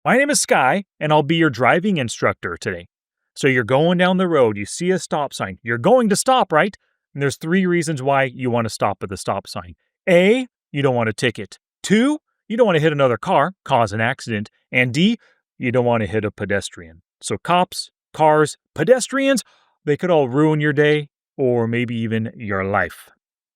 My name is Sky, and I'll be your driving instructor today. So you're going down the road, you see a stop sign. You're going to stop, right? And there's three reasons why you want to stop at the stop sign. A, you don't want a ticket. Two, you don't want to hit another car, cause an accident. And D, you don't want to hit a pedestrian. So cops, cars, pedestrians, they could all ruin your day or maybe even your life.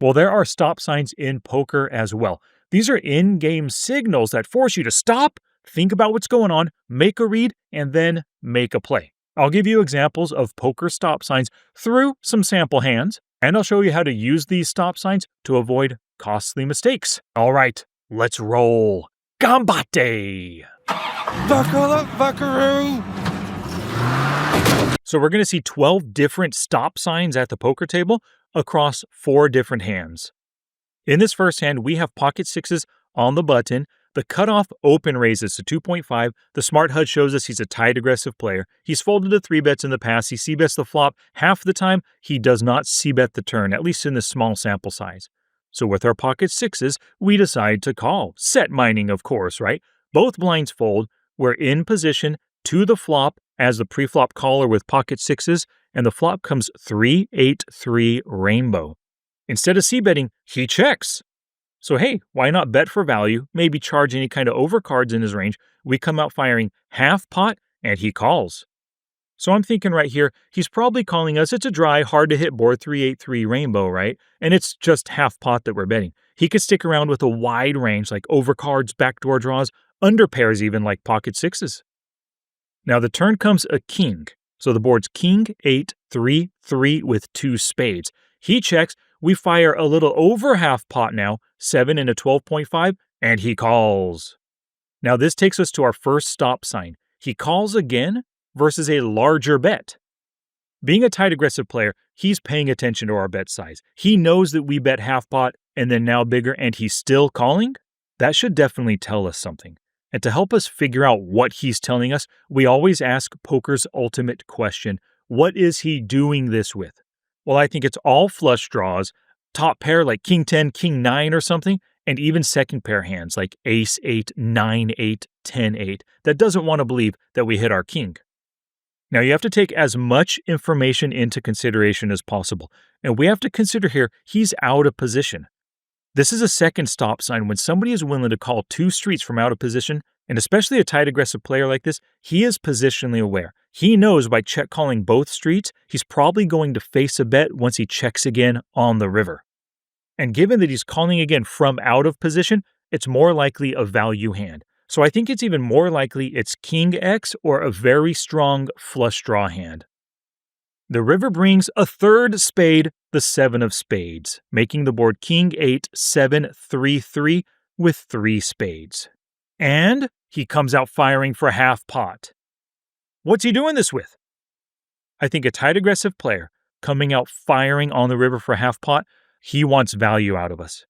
Well, there are stop signs in poker as well. These are in-game signals that force you to stop, think about what's going on, make a read, and then make a play. I'll give you examples of poker stop signs through some sample hands, and I'll show you how to use these stop signs to avoid costly mistakes. All right, let's roll. Gambate! Buckle up, buckaroo! So we're going to see 12 different stop signs at the poker table across 4 different hands. In this first hand, we have pocket sixes on the button. The cutoff open raises to 2.5. The smart HUD shows us he's a tight aggressive player. He's folded to 3 bets in the past. He c-bets the flop half the time. He does not c-bet the turn, at least in this small sample size. So with our pocket sixes, we decide to call. Set mining, of course, right? Both blinds fold. We're in position to the flop as the pre-flop caller with pocket sixes, and the flop comes 3-8-3 rainbow. Instead of c-betting, he checks. So hey, why not bet for value, maybe charge any kind of overcards in his range. We come out firing half pot, and he calls. So I'm thinking right here, he's probably calling us. It's a dry, hard-to-hit board 3-8-3 rainbow, right? And it's just half pot that we're betting. He could stick around with a wide range like overcards, backdoor draws, underpairs even like pocket sixes. Now the turn comes a king. So the board's king, 8, 3, 3 with 2 spades. He checks. We fire a little over half pot now, 7 and a 12.5, and he calls. Now this takes us to our first stop sign. He calls again versus a larger bet. Being a tight aggressive player, he's paying attention to our bet size. He knows that we bet half pot and then now bigger, and he's still calling. That should definitely tell us something. And to help us figure out what he's telling us, we always ask poker's ultimate question. What is he doing this with? Well, I think it's all flush draws, top pair like king 10, king 9 or something, and even second pair hands like ace 8, 9 8, 10 8 that doesn't want to believe that we hit our king. Now, you have to take as much information into consideration as possible, and we have to consider here he's out of position. This is a second stop sign when somebody is willing to call 2 streets from out of position, and especially a tight aggressive player like this, he is positionally aware. He knows by check calling both streets, he's probably going to face a bet once he checks again on the river. And given that he's calling again from out of position, it's more likely a value hand. So I think it's even more likely it's king X or a very strong flush draw hand. The river brings a third spade, the 7 of spades, making the board king 8, 7, 3, 3 with 3 spades. And he comes out firing for half pot. What's he doing this with? I think a tight aggressive player coming out firing on the river for half pot, he wants value out of us.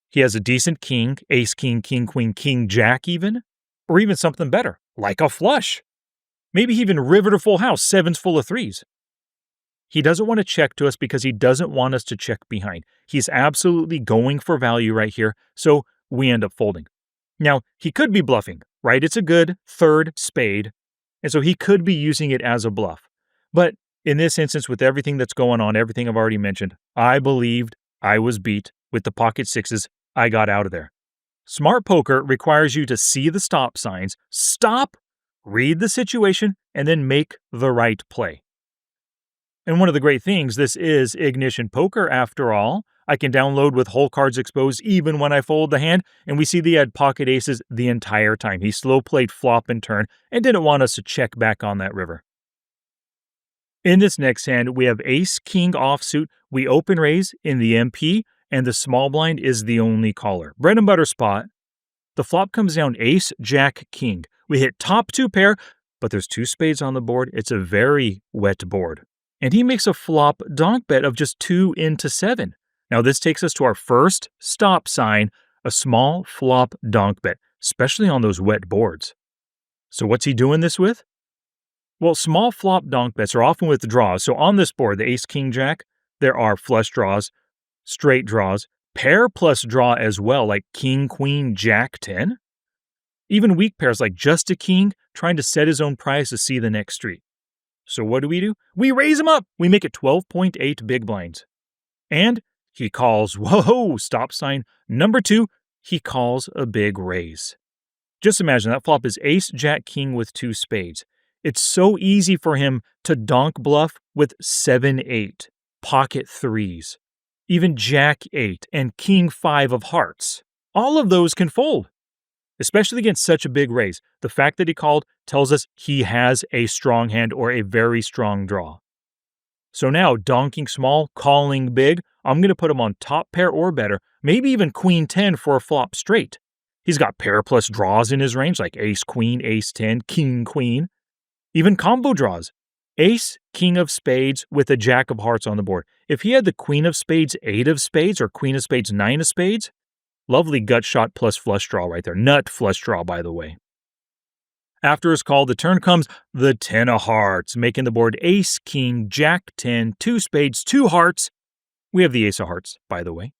He has a decent king, ace king, king queen, king jack even, or even something better, like a flush. Maybe even river to full house, 7s full of 3s. He doesn't want to check to us because he doesn't want us to check behind. He's absolutely going for value right here, so we end up folding. Now, he could be bluffing, right? It's a good third spade, and so he could be using it as a bluff. But in this instance, with everything that's going on, everything I've already mentioned, I believed I was beat with the pocket sixes. I got out of there. Smart poker requires you to see the stop signs, stop, read the situation, and then make the right play. And one of the great things, this is Ignition Poker after all. I can download with whole cards exposed even when I fold the hand, and we see he had pocket aces the entire time. He slow played flop and turn and didn't want us to check back on that river. In this next hand, we have ace king offsuit. We open raise in the MP, and the small blind is the only caller. Bread and butter spot. The flop comes down ace, jack, king. We hit top 2 pair, but there's 2 spades on the board. It's a very wet board. And he makes a flop donk bet of just 2 into 7. Now this takes us to our first stop sign, a small flop donk bet, especially on those wet boards. So what's he doing this with? Well, small flop donk bets are often with draws. So on this board, the ace, king, jack, there are flush draws, straight draws, pair plus draw as well, like king, queen, jack, 10. Even weak pairs like just a king trying to set his own price to see the next street. So what do? We raise him up. We make it 12.8 big blinds. And he calls, whoa, stop sign number 2. He calls a big raise. Just imagine that flop is ace, jack, king with 2 spades. It's so easy for him to donk bluff with 7-8, pocket 3s, even jack 8 and king 5 of hearts. All of those can fold, especially against such a big raise. The fact that he called tells us he has a strong hand or a very strong draw. So now, donking small, calling big, I'm going to put him on top pair or better, maybe even queen 10 for a flop straight. He's got pair plus draws in his range, like ace, queen, ace 10, king, queen. Even combo draws. Ace, king of spades with a jack of hearts on the board. If he had the queen of spades, 8 of spades, or queen of spades, 9 of spades, lovely gut shot plus flush draw right there. Nut flush draw, by the way. After his call, the turn comes the 10 of hearts, making the board ace, king, jack 10, 2 spades, 2 hearts. We have the ace of hearts, by the way.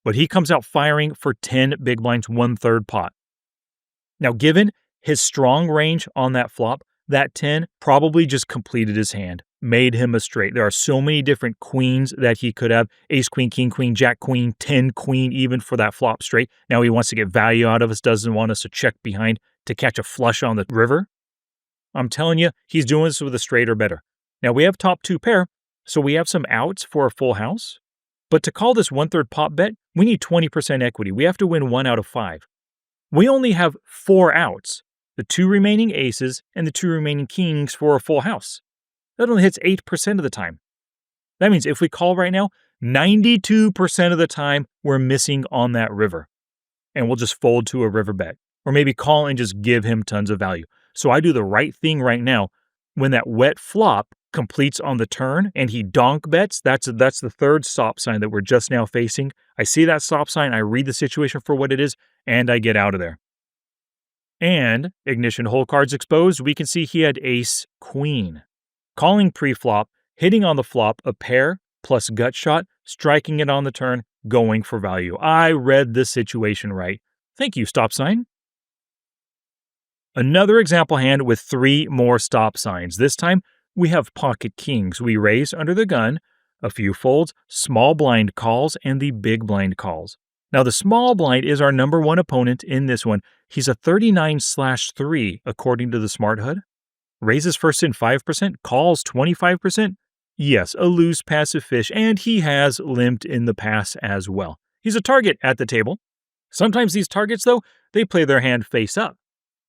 But he comes out firing for 10 big blinds, 1/3 pot. Now, given his strong range on that flop, that 10 probably just completed his hand, made him a straight. There are so many different queens that he could have. Ace, queen, king, queen, jack, queen, 10, queen, even for that flop straight. Now he wants to get value out of us, doesn't want us to check behind to catch a flush on the river. I'm telling you, he's doing this with a straight or better. Now we have top 2 pair, so we have some outs for a full house. But to call this 1/3 pot bet, we need 20% equity. We have to win 1 out of 5. We only have 4 outs, the 2 remaining aces and the 2 remaining kings for a full house. That only hits 8% of the time. That means if we call right now, 92% of the time we're missing on that river. And we'll just fold to a river bet. Or maybe call and just give him tons of value. So I do the right thing right now. When that wet flop completes on the turn and he donk bets, that's the 3rd stop sign that we're just now facing. I see that stop sign, I read the situation for what it is, and I get out of there. And ignition hole cards exposed, we can see he had ace, queen. Calling pre-flop, hitting on the flop, a pair plus gut shot, striking it on the turn, going for value. I read this situation right. Thank you, stop sign. Another example hand with 3 more stop signs. This time, we have pocket kings. We raise under the gun, a few folds, small blind calls, and the big blind calls. Now, the small blind is our number 1 opponent in this one. He's a 39/3, according to the Smart HUD. Raises first in 5%, calls 25%. Yes, a loose passive fish, and he has limped in the past as well. He's a target at the table. Sometimes these targets, though, they play their hand face up,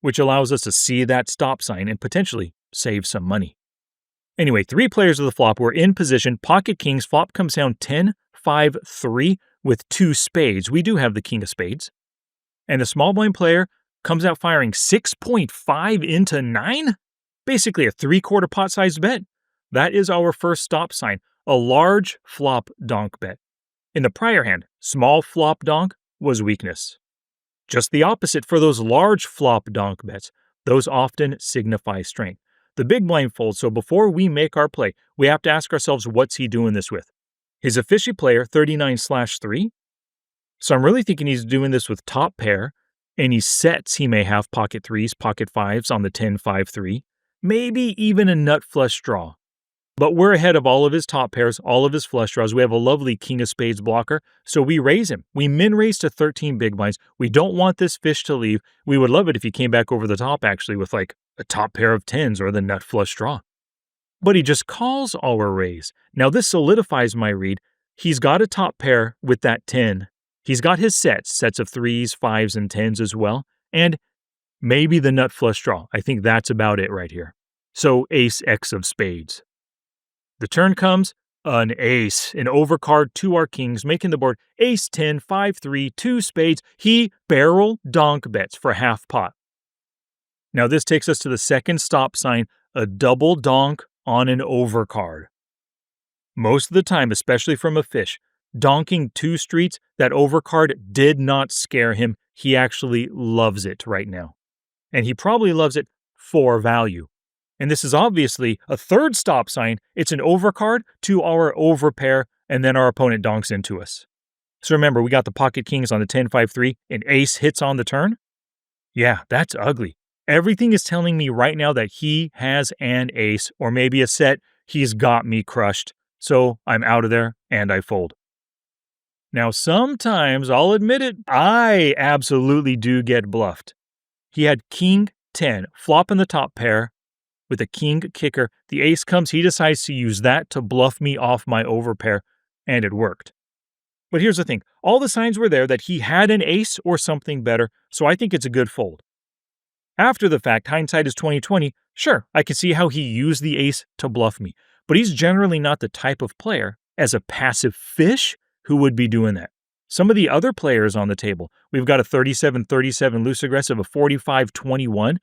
which allows us to see that stop sign and potentially save some money. Anyway, 3 players of the flop were in position. Pocket kings, flop comes down 10-5-3 with 2 spades. We do have the king of spades. And the small blind player comes out firing 6.5 into 9? Basically a 3/4 pot sized bet. That is our first stop sign, a large flop donk bet. In the prior hand, small flop donk was weakness. Just the opposite for those large flop donk bets. Those often signify strength. The big blind folds, so before we make our play, we have to ask ourselves, what's he doing this with? He's a fishy player, 39/3. So I'm really thinking he's doing this with top pair. Any sets he may have pocket 3s, pocket 5s on the 10-5-3. Maybe even a nut flush draw. But we're ahead of all of his top pairs, all of his flush draws. We have a lovely king of spades blocker, so we raise him. We min raise to 13 big blinds. We don't want this fish to leave. We would love it if he came back over the top, actually, with like a top pair of 10s or the nut flush draw. But he just calls our raise. Now this solidifies my read. He's got a top pair with that 10. He's got his sets of 3s, 5s, and 10s as well. And maybe the nut flush draw. I think that's about it right here. So ace X of spades. The turn comes, an ace, an overcard to our kings, making the board ace 10, 5-3, 2 spades. He barrel donk bets for half pot. Now this takes us to the second stop sign, a double donk on an overcard. Most of the time, especially from a fish, donking 2 streets, that overcard did not scare him. He actually loves it right now. And he probably loves it for value. And this is obviously a third stop sign. It's an overcard to our overpair, and then our opponent donks into us. So remember, we got the pocket kings on the 10-5-3, and ace hits on the turn. Yeah, that's ugly. Everything is telling me right now that he has an ace or maybe a set. He's got me crushed. So I'm out of there and I fold. Now, sometimes, I'll admit it, I absolutely do get bluffed. He had king 10, flop in the top pair with a king kicker. The ace comes, he decides to use that to bluff me off my overpair, and it worked. But here's the thing, all the signs were there that he had an ace or something better, so I think it's a good fold. After the fact, hindsight is 2020. Sure, I can see how he used the ace to bluff me, but he's generally not the type of player, as a passive fish, who would be doing that. Some of the other players on the table, we've got a 37-37 loose aggressive, a 45-21,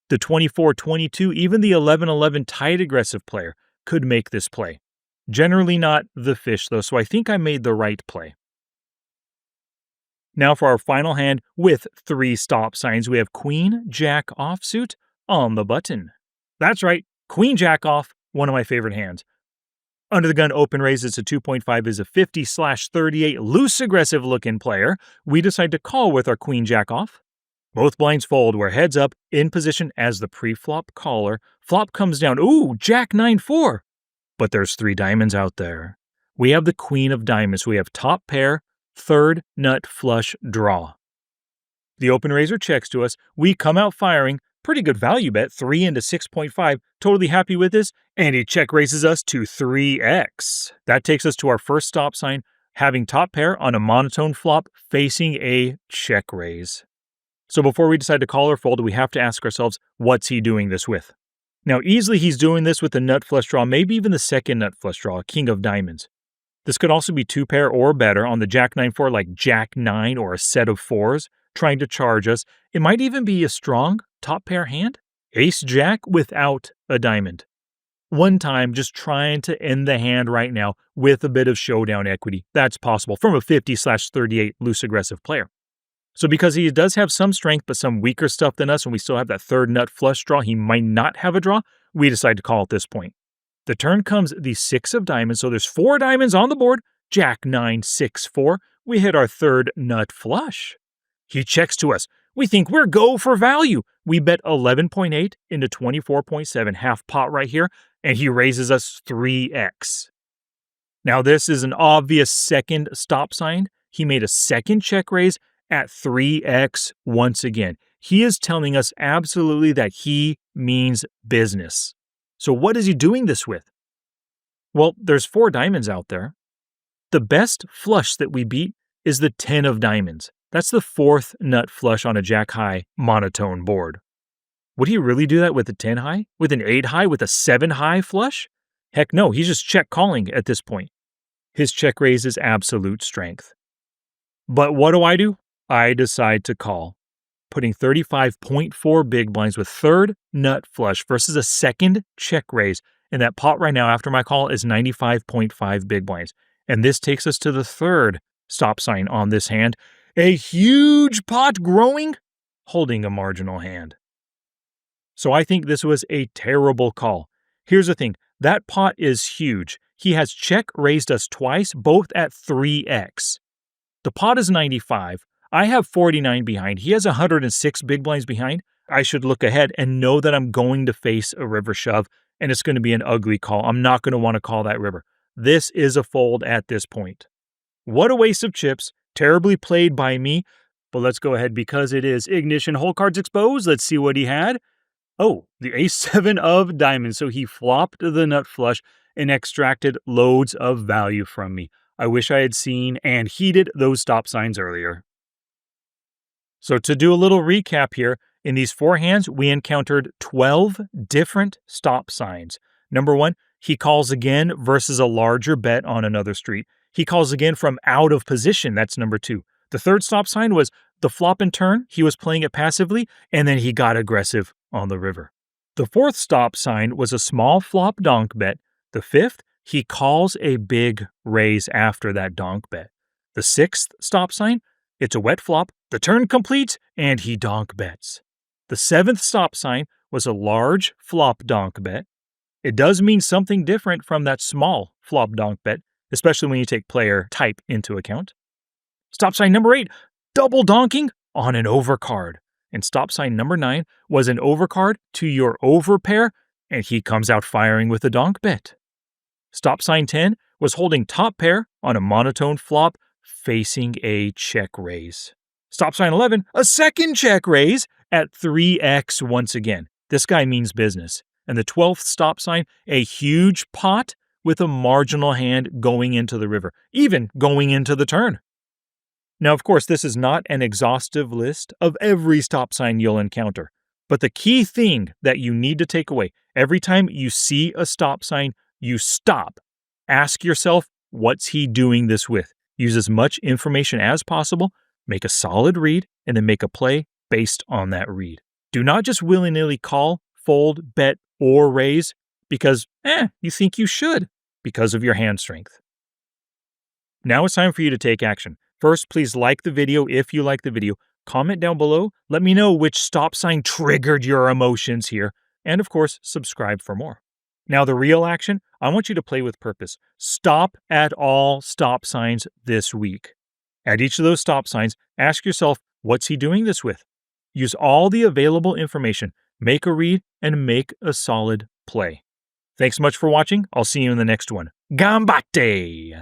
the 24-22, even the 11-11 tight aggressive player could make this play. Generally not the fish, though, so I think I made the right play. Now for our final hand with 3 stop signs, we have Queen Jack offsuit on the button. That's right, Queen Jack off, one of my favorite hands. Under the gun open raise, it's a 2.5, is a 50/38 loose aggressive looking player. We decide to call with our Queen Jack off. Both blinds fold, we're heads up in position as the pre-flop caller. Flop comes down, ooh, Jack 9-4. But there's 3 diamonds out there. We have the Queen of Diamonds. We have top pair, third nut flush draw. The open raiser checks to us. We come out firing. Pretty good value bet, 3 into 6.5. Totally happy with this. And he check raises us to 3x. That takes us to our first stop sign, having top pair on a monotone flop facing a check raise. So before we decide to call or fold, we have to ask ourselves, what's he doing this with? Now, easily he's doing this with the nut flush draw, maybe even the second nut flush draw, King of Diamonds. This could also be 2 pair or better on the Jack 9-4, like Jack 9 or a set of 4s, trying to charge us. It might even be a strong top pair hand, Ace Jack without a diamond. One time, just trying to end the hand right now with a bit of showdown equity. That's possible from a 50/38 loose aggressive player. So because he does have some strength but some weaker stuff than us, and we still have that third nut flush draw, he might not have a draw, we decide to call at this point. The turn comes the 6 of diamonds, so there's 4 diamonds on the board. Jack 9-6-4. We hit our third nut flush. He checks to us. We think we're go for value. We bet 11.8 into 24.7, half pot right here, and he raises us 3x. Now this is an obvious second stop sign. He made a second check raise at 3x once again. He is telling us absolutely that he means business. So what is he doing this with? Well, there's 4 diamonds out there. The best flush that we beat is the 10 of diamonds. That's the 4th nut flush on a jack high monotone board. Would he really do that with a 10 high? With an 8 high? With a 7 high flush? Heck no, he's just check calling at this point. His check raise is absolute strength. But what do? I decide to call, putting 35.4 big blinds with third nut flush versus a second check raise. And that pot right now after my call is 95.5 big blinds. And this takes us to the third stop sign on this hand. A huge pot growing, holding a marginal hand. So I think this was a terrible call. Here's the thing, that pot is huge. He has check raised us twice, both at 3x. The pot is 95. I have 49 behind. He has 106 big blinds behind. I should look ahead and know that I'm going to face a river shove, and it's going to be an ugly call. I'm not going to want to call that river. This is a fold at this point. What a waste of chips. Terribly played by me. But let's go ahead because it is ignition hole cards exposed. Let's see what he had. Oh, the ace-7 of diamonds. So he flopped the nut flush and extracted loads of value from me. I wish I had seen and heeded those stop signs earlier. So to do a little recap here, in these 4 hands, we encountered 12 different stop signs. Number 1, he calls again versus a larger bet on another street. He calls again from out of position. That's number 2. The third stop sign was the flop and turn. He was playing it passively, and then he got aggressive on the river. The 4th stop sign was a small flop donk bet. The 5th, he calls a big raise after that donk bet. The 6th stop sign, it's a wet flop. The turn completes, and he donk bets. The 7th stop sign was a large flop donk bet. It does mean something different from that small flop donk bet, especially when you take player type into account. Stop sign number 8, double donking on an overcard. And stop sign number 9 was an overcard to your overpair, and he comes out firing with a donk bet. Stop sign 10 was holding top pair on a monotone flop facing a check raise. Stop sign 11, a second check raise at 3x once again. This guy means business. And the 12th stop sign, a huge pot with a marginal hand going into the river, even going into the turn. Now, of course, this is not an exhaustive list of every stop sign you'll encounter, but the key thing that you need to take away, every time you see a stop sign, you stop. Ask yourself, what's he doing this with? Use as much information as possible, make a solid read, and then make a play based on that read. Do not just willy-nilly call, fold, bet, or raise because, you think you should because of your hand strength. Now it's time for you to take action. First, please like the video if you like the video. Comment down below. Let me know which stop sign triggered your emotions here. And of course, subscribe for more. Now, the real action, I want you to play with purpose. Stop at all stop signs this week. At each of those stop signs, ask yourself, what's he doing this with? Use all the available information, make a read, and make a solid play. Thanks so much for watching. I'll see you in the next one. Gambate!